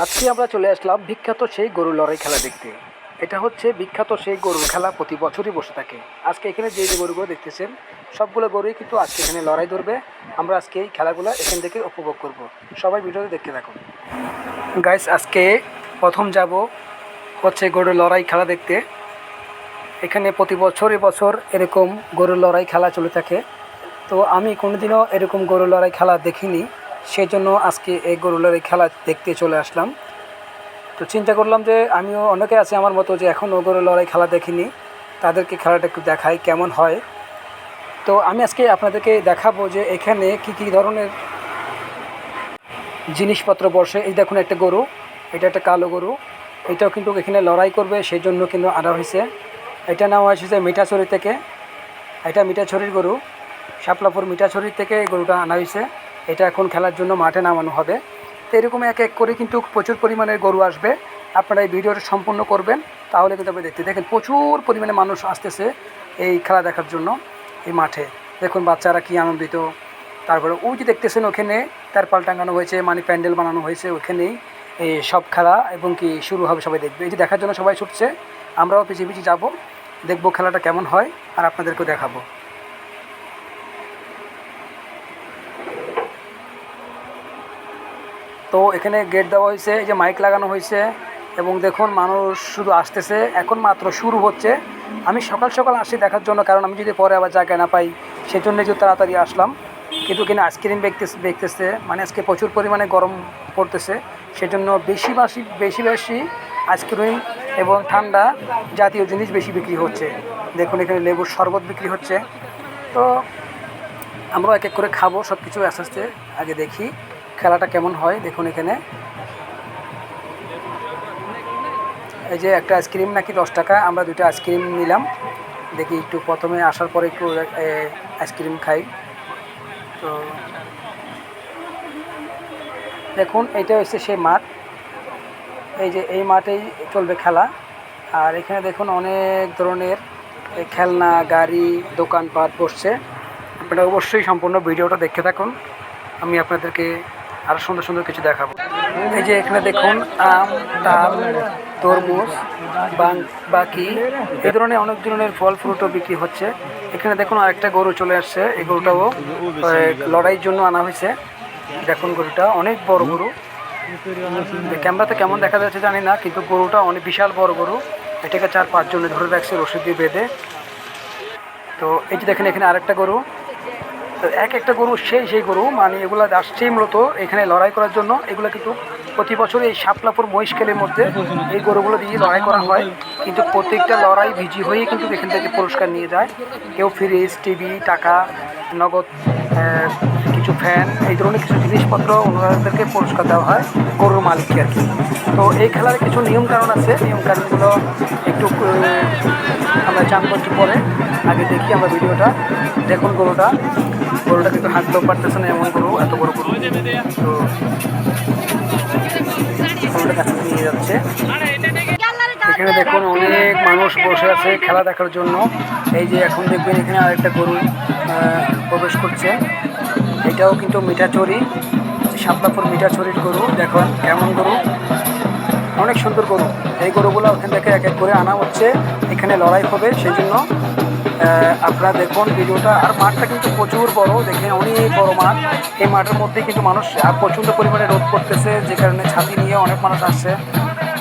আজকে আমরা চলে আসলাম বিখ্যাত সেই গরু লড়াই খেলা দেখতে। এটা হচ্ছে বিখ্যাত সেই গরুর খেলা, প্রতি বছরই বসে থাকে। আজকে এখানে যে যে গরুগুলো দেখতেছেন সবগুলো গরুই কিন্তু আজকে এখানে লড়াই ধরবে। আমরা আজকে এই খেলাগুলো এখান থেকে উপভোগ করব। সবাই ভিডিওতে দেখতে থাকুন। গাইস, আজকে প্রথম যাব হচ্ছে গরুর লড়াই খেলা দেখতে। এখানে প্রতি বছর এরকম গরুর লড়াই খেলা চলে থাকে। তো আমি কোনোদিনও এরকম গরুর লড়াই খেলা দেখিনি, সেই জন্য আজকে এই গরুর লড়াই খেলা দেখতে চলে আসলাম। তো চিন্তা করলাম যে আমিও, অনেকে আছে আমার মতো যে এখনও গরুর লড়াই খেলা দেখিনি, তাদেরকে খেলাটা একটু দেখাই কেমন হয়। তো আমি আজকে আপনাদেরকে দেখাবো যে এখানে কি ধরনের জিনিসপত্র বসে। এই দেখুন একটা গরু, এটা একটা কালো গরু, এটাও কিন্তু এখানে লড়াই করবে, সেই জন্য কিন্তু আনা হয়েছে। এটা নেওয়া হয়েছে মিঠাছড়ি থেকে। এটা মিঠাছড়ির গরু, শাপলাপুর মিঠাছড়ি থেকে এই গরুটা আনা হয়েছে। এটা এখন খেলার জন্য মাঠে নামানো হবে। তো এরকম এক এক করে কিন্তু প্রচুর পরিমাণের গরু আসবে। আপনারা এই ভিডিওটা সম্পূর্ণ করবেন, তাহলে কিন্তু আপনি দেখতে দেখেন প্রচুর পরিমাণে মানুষ আসতেছে এই খেলা দেখার জন্য। এই মাঠে দেখুন বাচ্চারা কি আনন্দিত। তারপরে ওই যে দেখতেছেন ওখানে তারপাল টাঙানো হয়েছে, মানে প্যান্ডেল বানানো হয়েছে, ওখানেই এই সব খেলা এবং কি শুরু হবে, সবাই দেখবে। এই যে দেখার জন্য সবাই ছুটছে, আমরাও পিছিয়ে পিছিয়ে যাবো, দেখবো খেলাটা কেমন হয় আর আপনাদেরকেও দেখাবো। তো এখানে গেট দেওয়া হয়েছে, এই যে মাইক লাগানো হয়েছে এবং দেখুন মানুষ শুধু আসতেছে, এখন মাত্র শুরু হচ্ছে। আমি সকাল সকাল আসি দেখার জন্য, কারণ আমি যদি পরে আবার জায়গা না পাই সেই জন্য একটু তাড়াতাড়ি আসলাম। কিন্তু কিনা আইসক্রিম দেখতেছে, মানে আজকে প্রচুর পরিমাণে গরম পড়তেছে, সেজন্য বেশি আইসক্রিম এবং ঠান্ডা জাতীয় জিনিস বেশি বিক্রি হচ্ছে। দেখুন এখানে লেবুর শরবত বিক্রি হচ্ছে। তো আমরা এক এক করে খাবো সব কিছু আস্তে আস্তে। আগে দেখি খেলাটা কেমন হয়। দেখুন এখানে এই যে একটা আইসক্রিম নাকি 10 টাকা, আমরা 2টা আইসক্রিম নিলাম। দেখি একটু প্রথমে আসার পরে একটু আইসক্রিম খাই। তো দেখুন এটা হচ্ছে সেই মাঠ, এই যে এই মাঠেই চলবে খেলা। আর এখানে দেখুন অনেক ধরনের খেলনা, গাড়ি, দোকানপাট বসছে। আপনারা অবশ্যই সম্পূর্ণ ভিডিওটা দেখতে থাকুন, আমি আপনাদেরকে আরও সুন্দর সুন্দর কিছু দেখাবো। এই যে এখানে দেখুন আম, ডাল, তরমুজ, বাকি এই ধরনের অনেক ধরনের ফল ফ্রুটও বিক্রি হচ্ছে। এখানে দেখুন আরেকটা গরু চলে আসছে, এই গরুটাও লড়াইয়ের জন্য আনা হয়েছে। দেখুন গরুটা অনেক বড় গরু, ক্যামেরাতে কেমন দেখা যাচ্ছে জানি না, কিন্তু গরুটা অনেক বিশাল বড় গরু। এটাকে 4-5 জনে ধরে রাখছে রশি দিয়ে বেঁধে। তো এই যে দেখেন এখানে আরেকটা গরু, এক একটা গরু সেই গরু, মানে এগুলো আসছেই মূলত এখানে লড়াই করার জন্য। এগুলো কিন্তু প্রতি বছর এই শাপলাপুর মহিষখালীর মধ্যে এই গরুগুলো দিয়ে লড়াই করা হয়। কিন্তু প্রত্যেকটা লড়াই বিজয়ী হয়েই কিন্তু এখান থেকে পুরস্কার নিয়ে যায়। কেউ ফ্রিজ, টিভি, টাকা, নগদ, কিছু ফ্যান, এই ধরনের কিছু জিনিসপত্র ওনাদেরকে পুরস্কার দেওয়া হয় গরুর মালিককে আর কি। তো এই খেলার কিছু নিয়মকানুন আছে, নিয়মকানুনগুলো একটু আমরা জানবো একটু পরে। আগে দেখি আমরা ভিডিওটা। দেখুন গরুটা কিন্তু হাঁটতেও পারতেছে না, এমন গরু, এত বড় গরু। তো গরুটা কাছে নিয়ে যাচ্ছে। এখানে দেখুন অনেক মানুষ বসে আছে খেলা দেখার জন্য। এই যে এখন দেখবেন এখানে আরেকটা গরু প্রবেশ করছে, এটাও কিন্তু মিঠাছড়ি, শাপলাপুর মিঠাছড়ির গরু। দেখুন কেমন গরু, অনেক সুন্দর গরু। এই গরুগুলো ওখান থেকে এক এক করে আনা হচ্ছে, এখানে লড়াই হবে, সেই জন্য আপনারা দেখুন ভিডিওটা। আর মাঠটা কিন্তু প্রচুর বড়, দেখে অনেক বড় মাঠ। এই মাঠের মধ্যে কিন্তু মানুষ প্রচণ্ড পরিমাণে রোদ করতেছে, যে কারণে ছাতি নিয়ে অনেক মানুষ আসছে।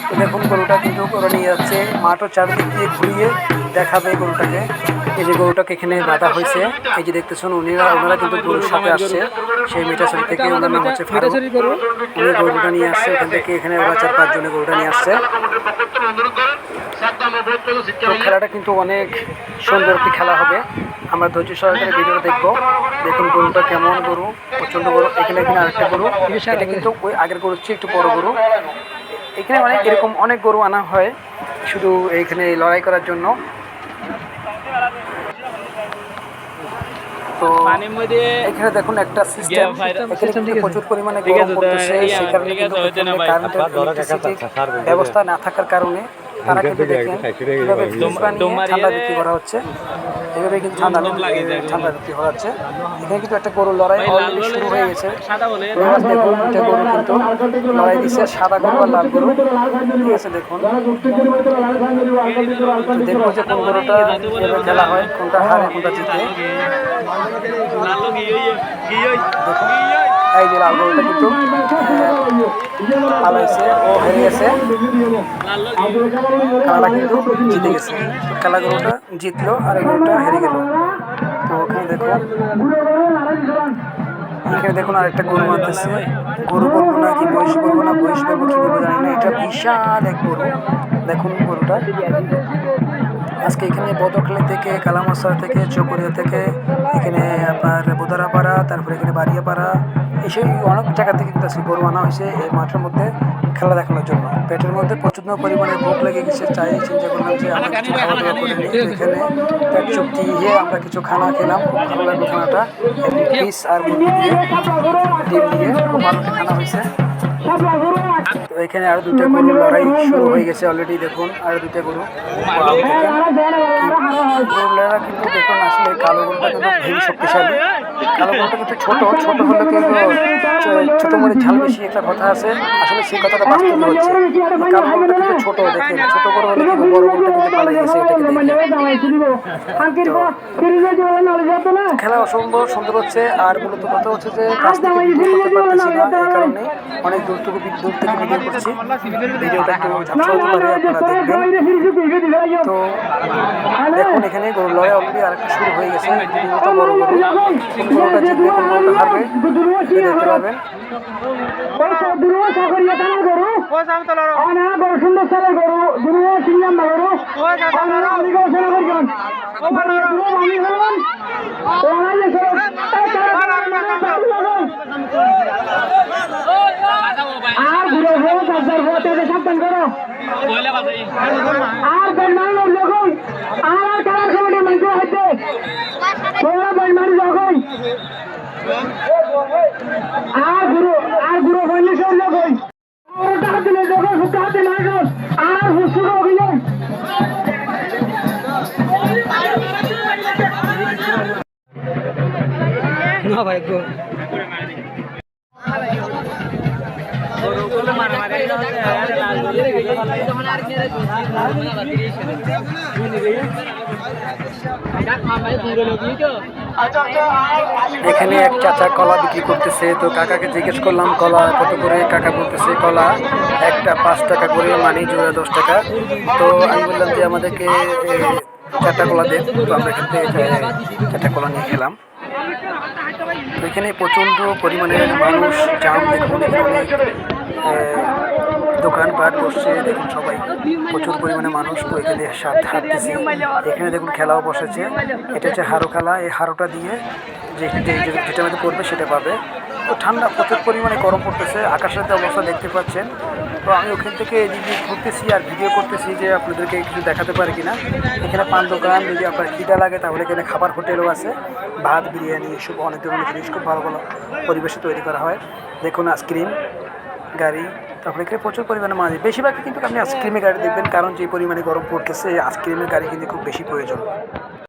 তো দেখুন গরুটা কিন্তু ওরা নিয়ে যাচ্ছে, মাঠও চারদিক দিয়ে ঘুরিয়ে দেখাবে গরুটাকে। এই যে গরুটাকে এখানে বাঁধা হয়েছে, এই যে দেখতেছেন ওনারা কিন্তু গরুর সাথে আসছে সেই মিঠাছড়ি থেকে। ওনার নাম হচ্ছে ফারুক, উনি গরুটা নিয়ে আসছে এখান থেকে। এখানে ওরা 4-5 জনে গরুটা নিয়ে আসছে। তো খেলাটা কিন্তু অনেক সুন্দর একটি খেলা হবে, আমরা ধৈর্য সহকারে ভিডিওটা দেখবো। দেখুন গরুটা কেমন গরু, প্রচণ্ড গরু। এখানে আরেকটা গরু, এটা কিন্তু ওই আগের গরুর চেয়ে একটু বড় গরু। এখানে এরকম অনেক গরু আনা হয় শুধু এইখানে লড়াই করার জন্য। তো এখানে দেখুন একটা সিস্টেম, এখানে কিন্তু প্রচুর পরিমাণে গরম পড়তেছে, সেই কারণে কিন্তু কারেন্টের ইলেকট্রিসিটির ব্যবস্থা না থাকার কারণে তারা কিন্তু দেখেন কীভাবে ফ্রিজ বানিয়ে ঠান্ডা বিক্রি করা হচ্ছে। এভাবে কিন্তু ঠান্ডা বিক্রি হয়ে যাচ্ছে। এখানে কিন্তু একটা গরুর লড়াই অলরেডি শুরু হয়ে গেছে। দেখুন একটা গরু কিন্তু লড়াই দিচ্ছে, সাদা গরু আর লাল গরু। ঠিক আছে, দেখুন দেখবো যে কোন গরুটা এভাবে খেলা হয়, কোনটা হারে কোনটা জিতে। দেখুন এই যে লাল গরুটা কিন্তু পালাইছে, ও হেরে গেছে, খেলাটা কিন্তু জিতে গেছে। খেলা গরুটা জিতলো আর এই গরুটা হেরে গেল। তো ওখানে দেখুন, এখানে দেখুন আরেকটা গরু মারতেছে। গরু বলবো না কি মহিষ বলবো না মহিষ বলবো কি বলবো জানি না, এটা বিশাল এক গরু। দেখুন গরুটা আজকে এখানে বদরখালী থেকে, কালামাসার থেকে, চকরিয়া থেকে, এখানে আপনার বোদারাপাড়া, তারপরে এখানে বাড়িয়াপাড়া, এসব অনেক জায়গা থেকে কিন্তু আজকে গরু আনা হয়েছে এই মাঠের মধ্যে খেলা দেখানোর জন্য। পেটের মধ্যে প্রচুর পরিমাণে ভোগ লেগে গেছে, চাই চিন্তা করলাম যে আমরা কিছু খাওয়া দাওয়া করে নিই। এখানে পেট চুক্তি দিয়ে আমরা কিছু খানা খেলাম, খুব ভালো লাগলো খানাটা। পিস আর মুরগি দিয়ে, ডিম দিয়ে খুব ভালো খানা হয়েছে। তো এখানে আরো দুইটা গরু লড়াই শুরু হয়ে গেছে অলরেডি। দেখুন আরো দুইটা গরু গরুরা কিন্তু দেখুন, আসলে কালো গরুটা কিন্তু ভেরি শক্তিশালী। কালো গরুটা কিন্তু ছোট হলে কিন্তু ছোট মনে ঝাল বেশি একটা কথা আছে, আসলে সেই কথাটা বাস্তব হচ্ছে। কালো গরুটা কিন্তু ছোট, দেখেন ছোট গরু হলে কিন্তু বড় গরুটা কিন্তু পালাই গেছে এটাকে দেখে। খেলা অসম্ভব সুন্দর হচ্ছে। আর মূলত কথা হচ্ছে যে কাছ থেকে ভিডিও করতে পারতেছি না, এই কারণে অনেক দূর থেকে ভিডিও করছি। ভিডিওটা একটু ঝাপসা হতে পারে, আপনারা দেখবেন। তো দেখুন এখানে গরু লড়াই অলরেডি আরেকটা শুরু হয়ে গেছে। গরুটা বড় গরু, কোন গরুটা জিতবে কোন গরুটা হারবে দেখতে পাবেন। আর ঘুরে সাবধান করো আর বেলমানি যখন আর খেলার সময় মানুষ হচ্ছে বেলমানি যখন আর গুরু হইলে সব যখন দিলে যখন হাতে মানুষ আর হুসুর অভিনয় না ভাই এখানে এক চাচা কলা বিক্রি করতেছে। তো কাকাকে জিজ্ঞেস করলাম কলা কত করে। কাকা বলতেছে কলা একটা 5 টাকা করে, মানে জোড়া 10 টাকা। তো আমি বললাম যে আমাদেরকে 4টা কলা দেন। তো আমরা এখান থেকে 4টা কলা নিয়ে খেলাম। তো এখানে প্রচণ্ড পরিমাণে মানুষ, জাম, দেখুন অনেক দোকানপাট বসছে। দেখুন সবাই প্রচুর পরিমাণে মানুষ। তো এখানে হাঁটতেছি। এখানে দেখুন খেলাও বসেছে। এটা হচ্ছে হারো খেলা। এই হারোটা দিয়ে যেটা মধ্যে পড়বে সেটা পাবে। তো ঠান্ডা প্রচুর পরিমাণে গরম পড়তেছে, আকাশের যে অবস্থা দেখতে পাচ্ছেন। তো আমি ওখান থেকে এদিকে ঘুরতেছি আর ভিডিও করতেছি যে আপনাদেরকে কিছু দেখাতে পারি কিনা। এখানে পান দোকান, যদি আপনার খিদা লাগে তাহলে এখানে খাবার হোটেলও আছে, ভাত বিরিয়ানি এসব অনেক ধরনের জিনিস খুব ভালো ভালো পরিবেশে তৈরি করা হয়। দেখুন আইসক্রিম গাড়ি, তারপরে এখানে প্রচুর পরিমাণে মাছ। বেশিরভাগ কিন্তু আপনি আইসক্রিমের গাড়ি দেখবেন, কারণ যে পরিমাণে গরম পড়তেছে আইসক্রিমের গাড়ি কিন্তু খুব বেশি প্রয়োজন।